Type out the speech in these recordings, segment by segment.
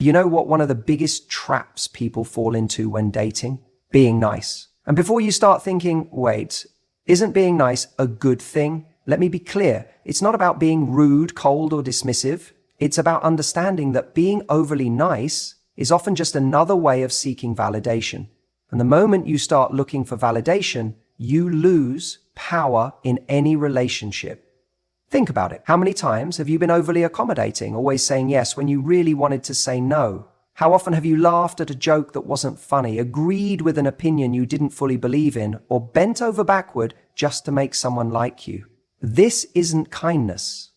You know what one of the biggest traps people fall into when dating? Being nice. And before you start thinking, wait, isn't being nice a good thing? Let me be clear. It's not about being rude, cold, or dismissive. It's about understanding that being overly nice is often just another way of seeking validation. And the moment you start looking for validation, you lose power in any relationship. Think about it. How many times have you been overly accommodating, always saying yes when you really wanted to say no? How often have you laughed at a joke that wasn't funny, agreed with an opinion you didn't fully believe in, or bent over backward just to make someone like you? This isn't kindness.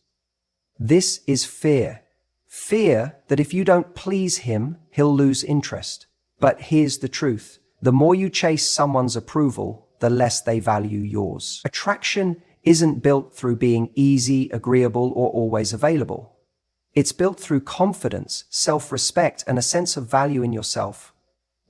This is fear. Fear that if you don't please him, he'll lose interest. But here's the truth. The more you chase someone's approval, the less they value yours. Attraction isn't built through being easy, agreeable, or always available. It's built through confidence, self-respect, and a sense of value in yourself.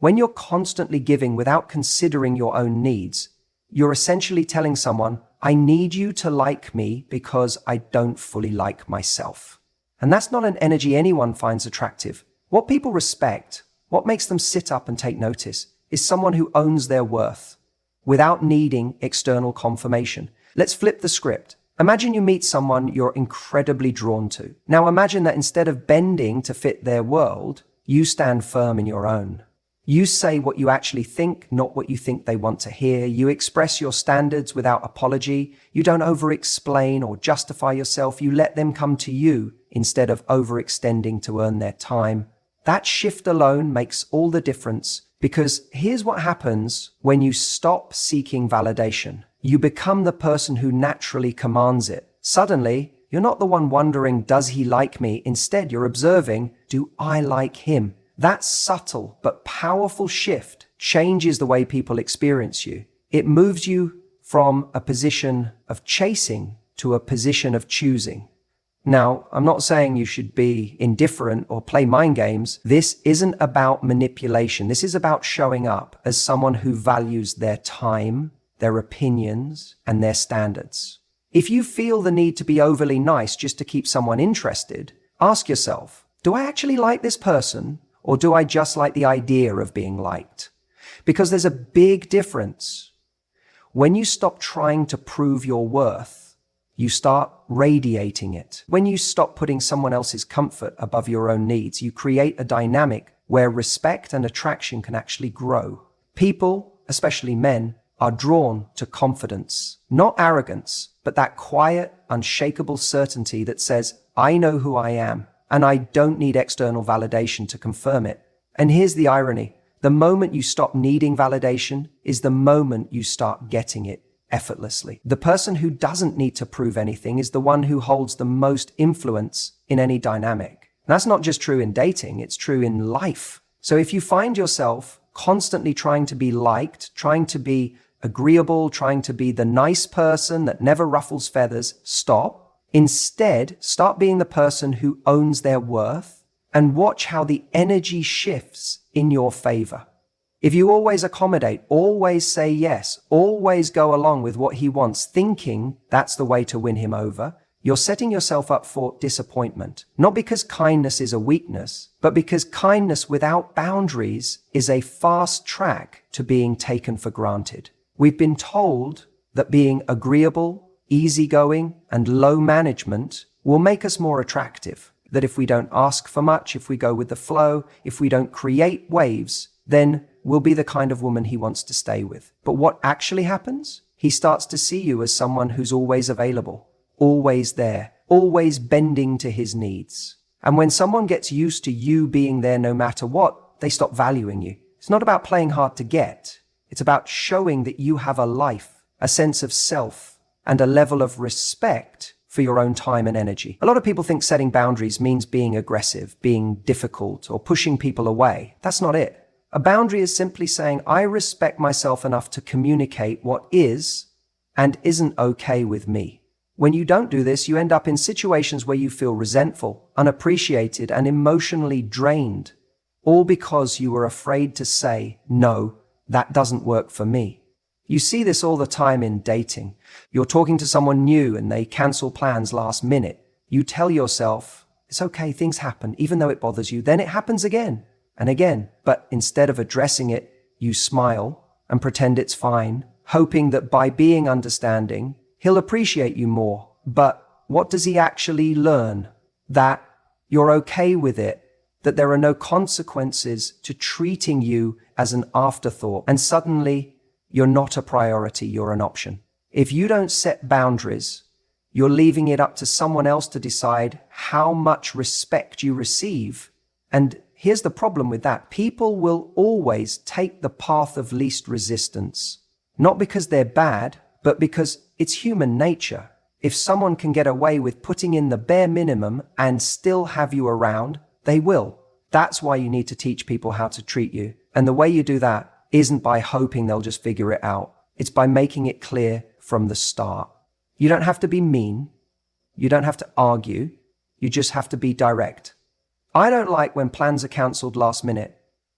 When you're constantly giving without considering your own needs, you're essentially telling someone, I need you to like me because I don't fully like myself. And that's not an energy anyone finds attractive. What people respect, what makes them sit up and take notice, is someone who owns their worth without needing external confirmation. Let's flip the script. Imagine you meet someone you're incredibly drawn to. Now imagine that instead of bending to fit their world, you stand firm in your own. You say what you actually think, not what you think they want to hear. You express your standards without apology. You don't over-explain or justify yourself. You let them come to you instead of overextending to earn their time. That shift alone makes all the difference, because here's what happens when you stop seeking validation. You become the person who naturally commands it. Suddenly, you're not the one wondering, does he like me? Instead, you're observing, do I like him? That subtle but powerful shift changes the way people experience you. It moves you from a position of chasing to a position of choosing. Now, I'm not saying you should be indifferent or play mind games. This isn't about manipulation. This is about showing up as someone who values their time, their opinions, and their standards. If you feel the need to be overly nice just to keep someone interested, ask yourself, do I actually like this person, or do I just like the idea of being liked? Because there's a big difference. When you stop trying to prove your worth, you start radiating it. When you stop putting someone else's comfort above your own needs, you create a dynamic where respect and attraction can actually grow. People, especially men, are drawn to confidence, not arrogance, but that quiet, unshakable certainty that says, I know who I am, and I don't need external validation to confirm it. And here's the irony. The moment you stop needing validation is the moment you start getting it effortlessly. The person who doesn't need to prove anything is the one who holds the most influence in any dynamic. And that's not just true in dating, it's true in life. So if you find yourself constantly trying to be liked, trying to be agreeable, trying to be the nice person that never ruffles feathers, stop. Instead, start being the person who owns their worth and watch how the energy shifts in your favor. If you always accommodate, always say yes, always go along with what he wants, thinking that's the way to win him over, you're setting yourself up for disappointment. Not because kindness is a weakness, but because kindness without boundaries is a fast track to being taken for granted. We've been told that being agreeable, easygoing, and low management will make us more attractive. That if we don't ask for much, if we go with the flow, if we don't create waves, then we'll be the kind of woman he wants to stay with. But what actually happens? He starts to see you as someone who's always available, always there, always bending to his needs. And when someone gets used to you being there no matter what, they stop valuing you. It's not about playing hard to get. It's about showing that you have a life, a sense of self, and a level of respect for your own time and energy. A lot of people think setting boundaries means being aggressive, being difficult, or pushing people away. That's not it. A boundary is simply saying, I respect myself enough to communicate what is and isn't okay with me. When you don't do this, you end up in situations where you feel resentful, unappreciated, and emotionally drained, all because you were afraid to say, no, that doesn't work for me. You see this all the time in dating. You're talking to someone new and they cancel plans last minute. You tell yourself, It's okay, things happen, even though it bothers you. Then it happens again and again. But instead of addressing it, you smile and pretend it's fine, hoping that by being understanding, he'll appreciate you more. But what does he actually learn? That you're okay with it, that there are no consequences to treating you as an afterthought. And suddenly, you're not a priority, you're an option. If you don't set boundaries, you're leaving it up to someone else to decide how much respect you receive. And here's the problem with that. People will always take the path of least resistance, not because they're bad, but because it's human nature. If someone can get away with putting in the bare minimum and still have you around, they will. That's why you need to teach people how to treat you. And the way you do that isn't by hoping they'll just figure it out. It's by making it clear from the start. You don't have to be mean. You don't have to argue. You just have to be direct. I don't like when plans are cancelled last minute.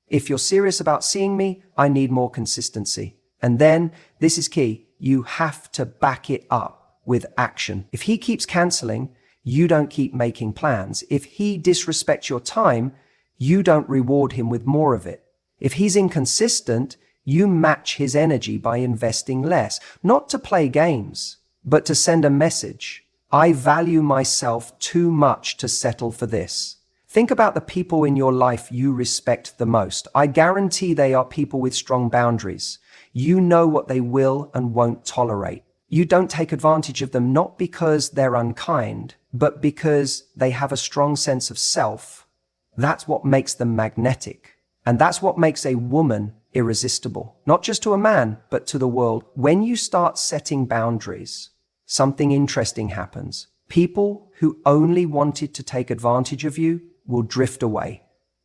If you're serious about seeing me, I need more consistency. And then, this is key, you have to back it up with action. If he keeps cancelling, you don't keep making plans. If he disrespects your time, you don't reward him with more of it. If he's inconsistent, you match his energy by investing less, not to play games, but to send a message. I value myself too much to settle for this. Think about the people in your life you respect the most. I guarantee they are people with strong boundaries. You know what they will and won't tolerate. You don't take advantage of them not because they're unkind, but because they have a strong sense of self. That's what makes them magnetic. And that's what makes a woman irresistible, not just to a man, but to the world. When you start setting boundaries, something interesting happens. People who only wanted to take advantage of you will drift away.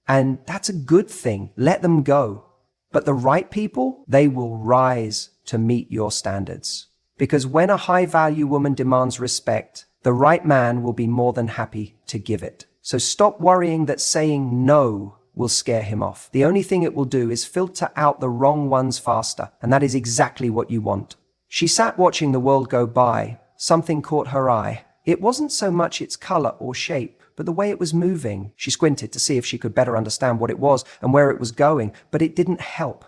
And that's a good thing. Let them go. But the right people, they will rise to meet your standards. Because when a high-value woman demands respect, the right man will be more than happy to give it. So stop worrying that saying no will scare him off. The only thing it will do is filter out the wrong ones faster, and that is exactly what you want. She sat watching the world go by. Something caught her eye. It wasn't so much its color or shape, but the way it was moving. She squinted to see if she could better understand what it was and where it was going, but it didn't help.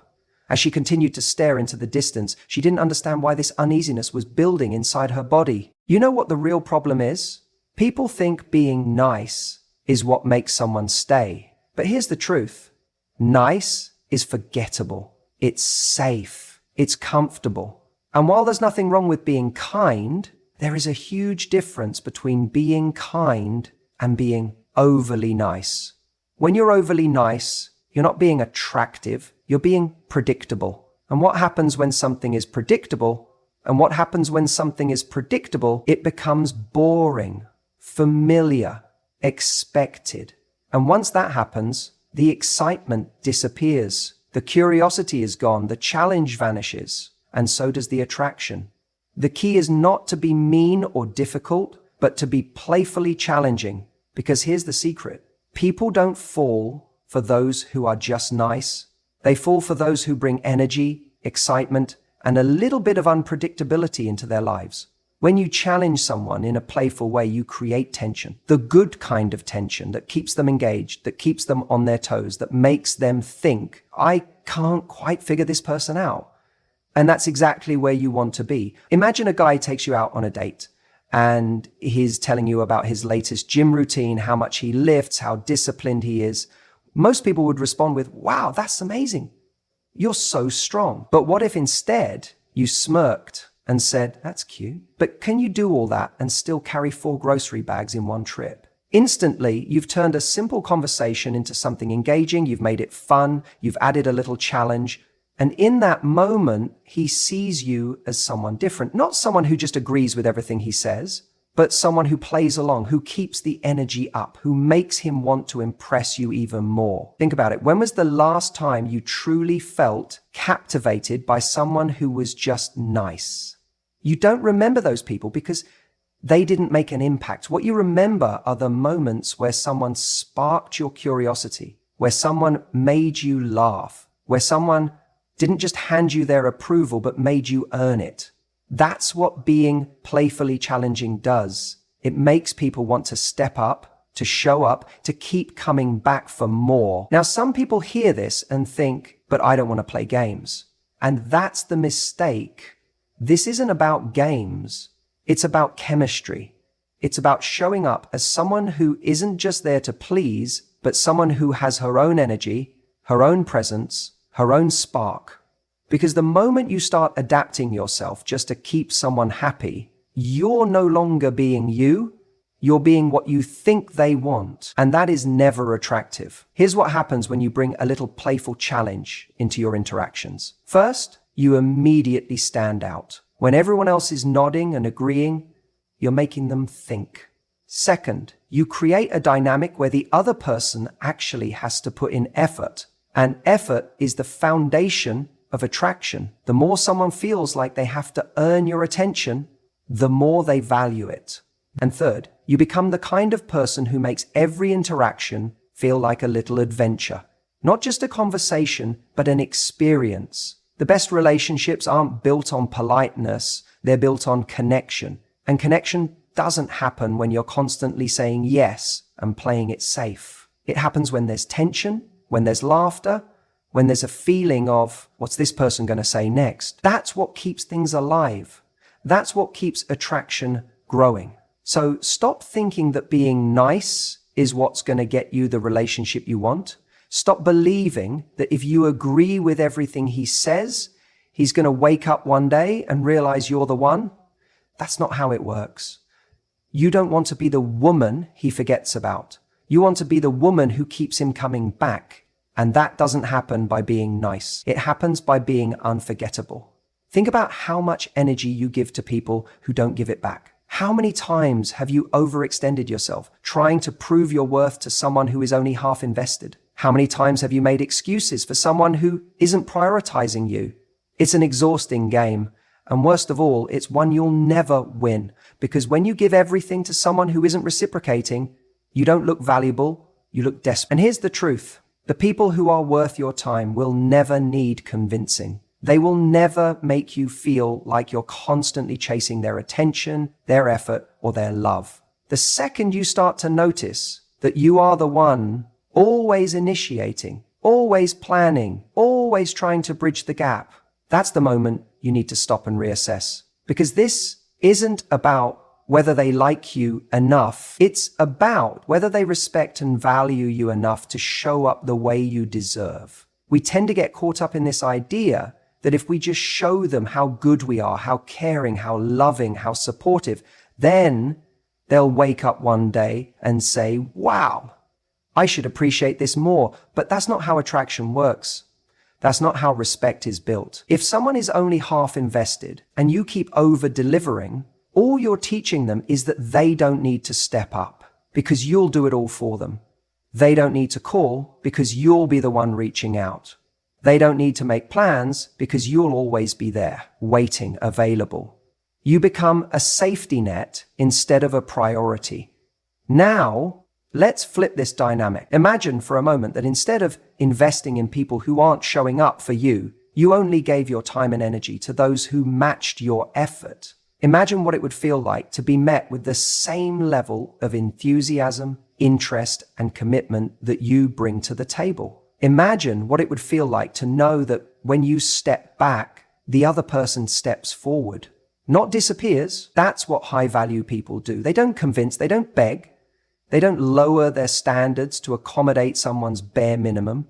As she continued to stare into the distance, she didn't understand why this uneasiness was building inside her body. You know what the real problem is? People think being nice is what makes someone stay. But here's the truth. Nice is forgettable. It's safe. It's comfortable. And while there's nothing wrong with being kind, there is a huge difference between being kind and being overly nice. When you're overly nice, you're not being attractive, you're being predictable. And what happens when something is predictable? It becomes boring, familiar, expected. And once that happens, the excitement disappears. The curiosity is gone, the challenge vanishes, and so does the attraction. The key is not to be mean or difficult, but to be playfully challenging. Because here's the secret. People don't fall for those who are just nice. They fall for those who bring energy, excitement, and a little bit of unpredictability into their lives. When you challenge someone in a playful way, you create tension. The good kind of tension that keeps them engaged, that keeps them on their toes, that makes them think, I can't quite figure this person out. And that's exactly where you want to be. Imagine a guy takes you out on a date and he's telling you about his latest gym routine, how much he lifts, how disciplined he is. Most people would respond with, wow, that's amazing. You're so strong. But what if instead you smirked and said, that's cute, but can you do all that and still carry 4 grocery bags in one trip? Instantly, you've turned a simple conversation into something engaging. You've made it fun. You've added a little challenge. And in that moment, he sees you as someone different, not someone who just agrees with everything he says, but someone who plays along, who keeps the energy up, who makes him want to impress you even more. Think about it. When was the last time you truly felt captivated by someone who was just nice? You don't remember those people because they didn't make an impact. What you remember are the moments where someone sparked your curiosity, where someone made you laugh, where someone didn't just hand you their approval, but made you earn it. That's what being playfully challenging does. It makes people want to step up, to show up, to keep coming back for more. Now, some people hear this and think, but I don't want to play games. And that's the mistake. This isn't about games. It's about chemistry. It's about showing up as someone who isn't just there to please, but someone who has her own energy, her own presence, her own spark. Because the moment you start adapting yourself just to keep someone happy, you're no longer being you. You're being what you think they want, and that is never attractive. Here's what happens when you bring a little playful challenge into your interactions. First, you immediately stand out. When everyone else is nodding and agreeing, you're making them think. Second, you create a dynamic where the other person actually has to put in effort, and effort is the foundation of attraction. The more someone feels like they have to earn your attention, the more they value it. And third, you become the kind of person who makes every interaction feel like a little adventure. Not just a conversation, but an experience. The best relationships aren't built on politeness, they're built on connection. And connection doesn't happen when you're constantly saying yes and playing it safe. It happens when there's tension, when there's laughter, when there's a feeling of, what's this person going to say next? That's what keeps things alive. That's what keeps attraction growing. So stop thinking that being nice is what's going to get you the relationship you want. Stop believing that if you agree with everything he says, he's going to wake up one day and realize you're the one. That's not how it works. You don't want to be the woman he forgets about. You want to be the woman who keeps him coming back. And that doesn't happen by being nice. It happens by being unforgettable. Think about how much energy you give to people who don't give it back. How many times have you overextended yourself, trying to prove your worth to someone who is only half invested? How many times have you made excuses for someone who isn't prioritizing you? It's an exhausting game, and worst of all, it's one you'll never win, because when you give everything to someone who isn't reciprocating, you don't look valuable, you look desperate. And here's the truth. The people who are worth your time will never need convincing. They will never make you feel like you're constantly chasing their attention, their effort, or their love. The second you start to notice that you are the one always initiating, always planning, always trying to bridge the gap, that's the moment you need to stop and reassess. Because this isn't about whether they like you enough. It's about whether they respect and value you enough to show up the way you deserve. We tend to get caught up in this idea that if we just show them how good we are, how caring, how loving, how supportive, then they'll wake up one day and say, wow, I should appreciate this more. But that's not how attraction works. That's not how respect is built. If someone is only half invested and you keep over-delivering, all you're teaching them is that they don't need to step up because you'll do it all for them. They don't need to call because you'll be the one reaching out. They don't need to make plans because you'll always be there, waiting, available. You become a safety net instead of a priority. Now, let's flip this dynamic. Imagine for a moment that instead of investing in people who aren't showing up for you, you only gave your time and energy to those who matched your effort. Imagine what it would feel like to be met with the same level of enthusiasm, interest, and commitment that you bring to the table. Imagine what it would feel like to know that when you step back, the other person steps forward, not disappears. That's what high-value people do. They don't convince, they don't beg, they don't lower their standards to accommodate someone's bare minimum.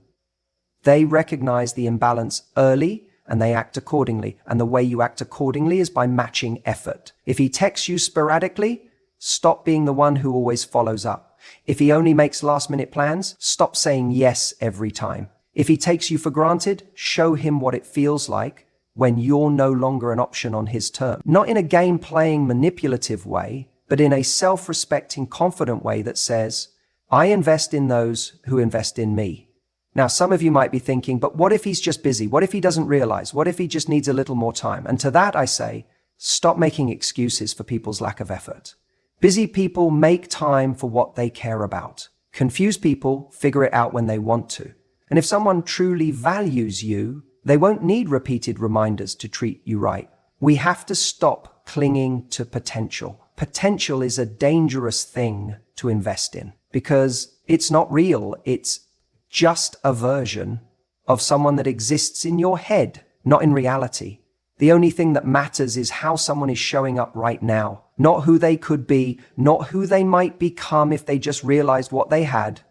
They recognize the imbalance early and they act accordingly. And the way you act accordingly is by matching effort. If he texts you sporadically, stop being the one who always follows up. If he only makes last-minute plans, stop saying yes every time. If he takes you for granted, show him what it feels like when you're no longer an option on his terms. Not in a game-playing, manipulative way, but in a self-respecting, confident way that says, I invest in those who invest in me. Now, some of you might be thinking, but what if he's just busy? What if he doesn't realize? What if he just needs a little more time? And to that I say, stop making excuses for people's lack of effort. Busy people make time for what they care about. Confused people figure it out when they want to. And if someone truly values you, they won't need repeated reminders to treat you right. We have to stop clinging to potential. Potential is a dangerous thing to invest in. because it's not real. It's just a version of someone that exists in your head, not in reality. The only thing that matters is how someone is showing up right now, not who they could be, not who they might become if they just realized what they had,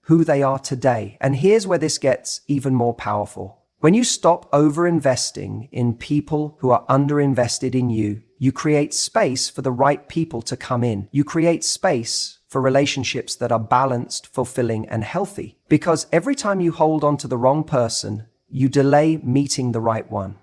who they are today. And here's where this gets even more powerful. When you stop over-investing in people who are under-invested in you, you create space for the right people to come in. You create space for relationships that are balanced, fulfilling, and healthy. Because every time you hold on to the wrong person, you delay meeting the right one.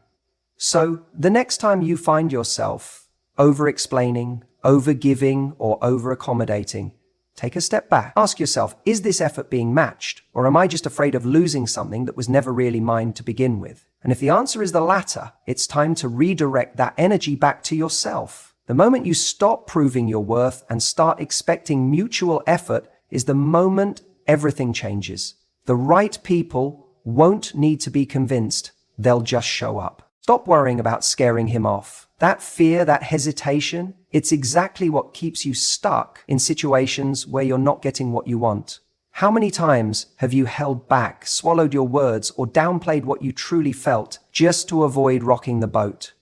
So the next time you find yourself over-explaining, over-giving, or over-accommodating, take a step back. Ask yourself, is this effort being matched? Or am I just afraid of losing something that was never really mine to begin with? And if the answer is the latter, it's time to redirect that energy back to yourself. The moment you stop proving your worth and start expecting mutual effort is the moment everything changes. The right people won't need to be convinced. They'll just show up. Stop worrying about scaring him off. That fear, that hesitation, it's exactly what keeps you stuck in situations where you're not getting what you want. How many times have you held back, swallowed your words, or downplayed what you truly felt just to avoid rocking the boat?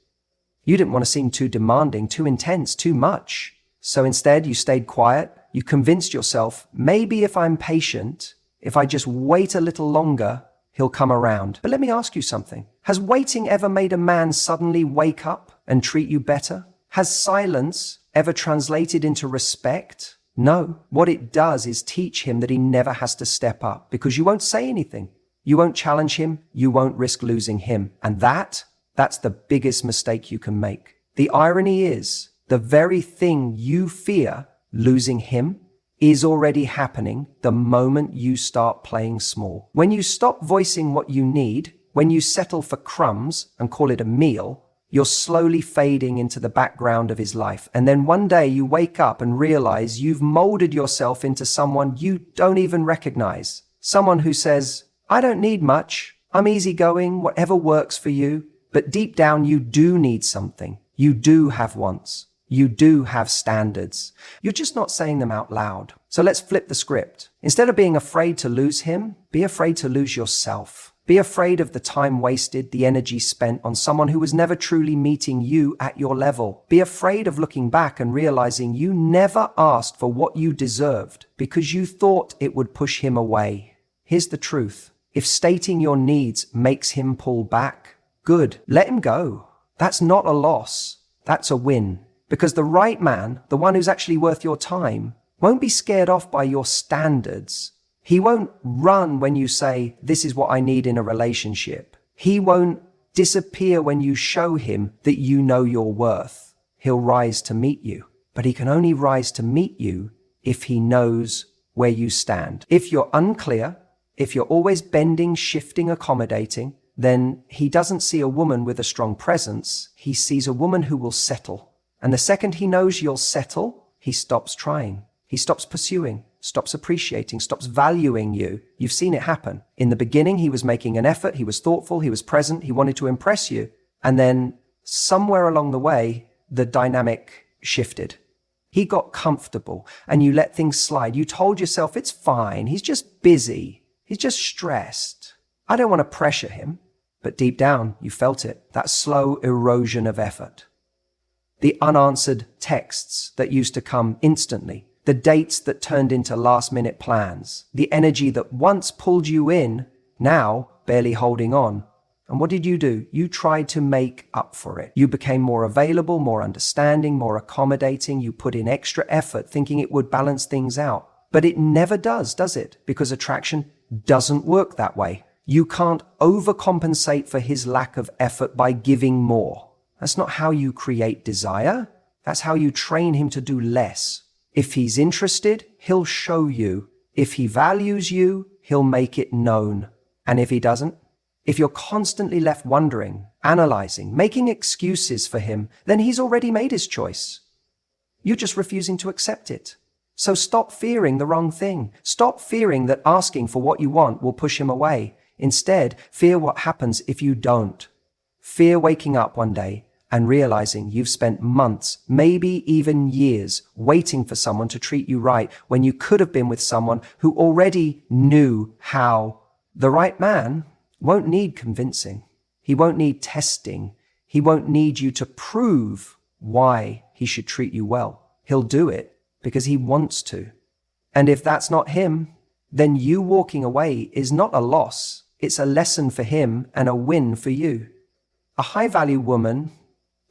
You didn't want to seem too demanding, too intense, too much. So instead, you stayed quiet. You convinced yourself, maybe if I'm patient, if I just wait a little longer, he'll come around. But let me ask you something. Has waiting ever made a man suddenly wake up and treat you better? Has silence ever translated into respect? No. What it does is teach him that he never has to step up because you won't say anything. You won't challenge him. You won't risk losing him. And that's the biggest mistake you can make. The irony is the very thing you fear, losing him, is already happening the moment you start playing small. When you stop voicing what you need, when you settle for crumbs and call it a meal, you're slowly fading into the background of his life. And then one day you wake up and realize you've molded yourself into someone you don't even recognize. Someone who says, I don't need much. I'm easygoing, whatever works for you. But deep down, you do need something. You do have wants. You do have standards. You're just not saying them out loud. So let's flip the script. Instead of being afraid to lose him, be afraid to lose yourself. Be afraid of the time wasted, the energy spent on someone who was never truly meeting you at your level. Be afraid of looking back and realizing you never asked for what you deserved because you thought it would push him away. Here's the truth. If stating your needs makes him pull back, good. Let him go. That's not a loss. That's a win. Because the right man, the one who's actually worth your time, won't be scared off by your standards. He won't run when you say, this is what I need in a relationship. He won't disappear when you show him that you know your worth. He'll rise to meet you. But he can only rise to meet you if he knows where you stand. If you're unclear, if you're always bending, shifting, accommodating, then he doesn't see a woman with a strong presence. He sees a woman who will settle. And the second he knows you'll settle, he stops trying. He stops pursuing, stops appreciating, stops valuing you. You've seen it happen. In the beginning, he was making an effort. He was thoughtful. He was present. He wanted to impress you. And then somewhere along the way, the dynamic shifted. He got comfortable and you let things slide. You told yourself, it's fine. He's just busy. He's just stressed. I don't want to pressure him. But deep down, you felt it, that slow erosion of effort. The unanswered texts that used to come instantly, the dates that turned into last-minute plans, the energy that once pulled you in, now barely holding on. And what did you do? You tried to make up for it. You became more available, more understanding, more accommodating. You put in extra effort thinking it would balance things out. But it never does it? Because attraction doesn't work that way. You can't overcompensate for his lack of effort by giving more. That's not how you create desire. That's how you train him to do less. If he's interested, he'll show you. If he values you, he'll make it known. And if he doesn't, if you're constantly left wondering, analyzing, making excuses for him, then he's already made his choice. You're just refusing to accept it. So stop fearing the wrong thing. Stop fearing that asking for what you want will push him away. Instead, fear what happens if you don't. Fear waking up one day and realizing you've spent months, maybe even years, waiting for someone to treat you right when you could have been with someone who already knew how. The right man won't need convincing. He won't need testing. He won't need you to prove why he should treat you well. He'll do it because he wants to. And if that's not him, then you walking away is not a loss. It's a lesson for him and a win for you. A high-value woman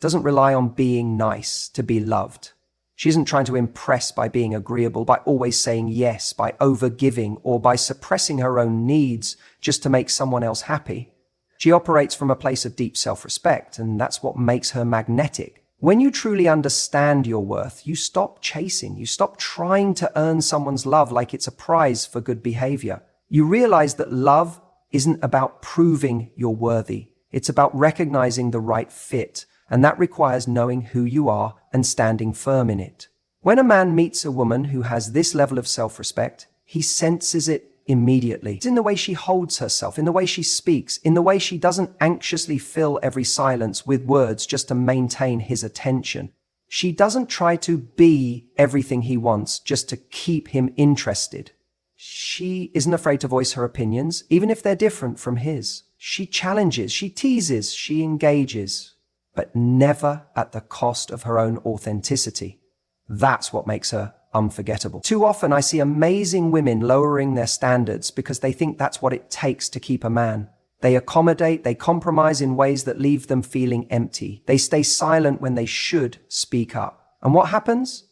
doesn't rely on being nice to be loved. She isn't trying to impress by being agreeable, by always saying yes, by over-giving, or by suppressing her own needs just to make someone else happy. She operates from a place of deep self-respect, and that's what makes her magnetic. When you truly understand your worth, you stop chasing. You stop trying to earn someone's love like it's a prize for good behavior. You realize that love isn't about proving you're worthy. It's about recognizing the right fit, and that requires knowing who you are and standing firm in it. When a man meets a woman who has this level of self-respect, he senses it immediately. It's in the way she holds herself, in the way she speaks, in the way she doesn't anxiously fill every silence with words just to maintain his attention. She doesn't try to be everything he wants just to keep him interested. She isn't afraid to voice her opinions, even if they're different from his. She challenges, she teases, she engages, but never at the cost of her own authenticity. That's what makes her unforgettable. Too often I see amazing women lowering their standards because they think that's what it takes to keep a man. They accommodate, they compromise in ways that leave them feeling empty. They stay silent when they should speak up. And what happens?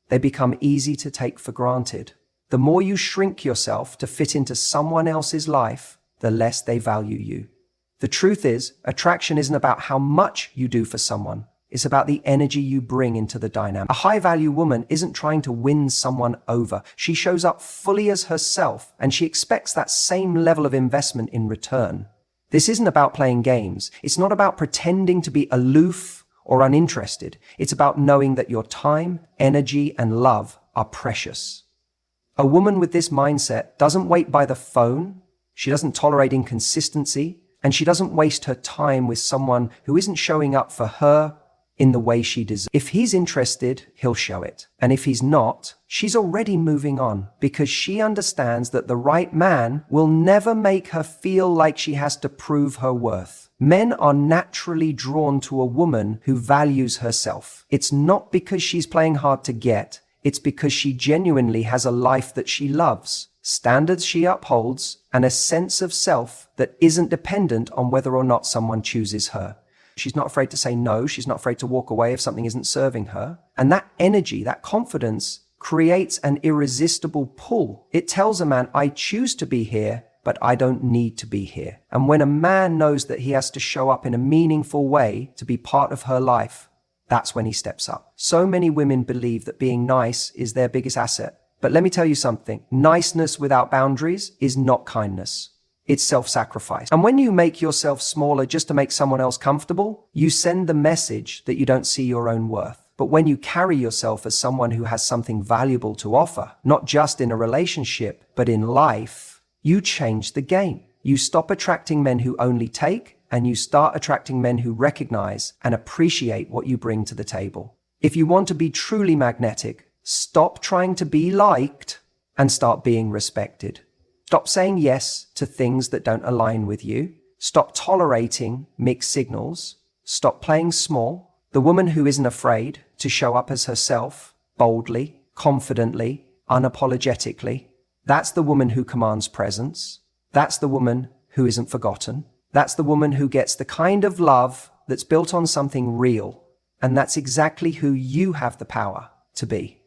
They become easy to take for granted. The more you shrink yourself to fit into someone else's life, the less they value you. The truth is, attraction isn't about how much you do for someone. It's about the energy you bring into the dynamic. A high-value woman isn't trying to win someone over. She shows up fully as herself, and she expects that same level of investment in return. This isn't about playing games. It's not about pretending to be aloof or uninterested. It's about knowing that your time, energy, and love are precious. A woman with this mindset doesn't wait by the phone. She doesn't tolerate inconsistency, and she doesn't waste her time with someone who isn't showing up for her in the way she deserves. If he's interested, he'll show it. And if he's not, she's already moving on because she understands that the right man will never make her feel like she has to prove her worth. Men are naturally drawn to a woman who values herself. It's not because she's playing hard to get. It's because she genuinely has a life that she loves, standards she upholds, and a sense of self that isn't dependent on whether or not someone chooses her. She's not afraid to say no. She's not afraid to walk away if something isn't serving her. And that energy, that confidence, creates an irresistible pull. It tells a man, I choose to be here, but I don't need to be here. And when a man knows that he has to show up in a meaningful way to be part of her life, that's when he steps up. So many women believe that being nice is their biggest asset. But let me tell you something. Niceness without boundaries is not kindness. It's self-sacrifice. And when you make yourself smaller just to make someone else comfortable, you send the message that you don't see your own worth. But when you carry yourself as someone who has something valuable to offer, not just in a relationship, but in life, you change the game. You stop attracting men who only take, and you start attracting men who recognize and appreciate what you bring to the table. If you want to be truly magnetic, stop trying to be liked and start being respected. Stop saying yes to things that don't align with you. Stop tolerating mixed signals. Stop playing small. The woman who isn't afraid to show up as herself, boldly, confidently, unapologetically, that's the woman who commands presence. That's the woman who isn't forgotten. That's the woman who gets the kind of love that's built on something real. And that's exactly who you have the power to be.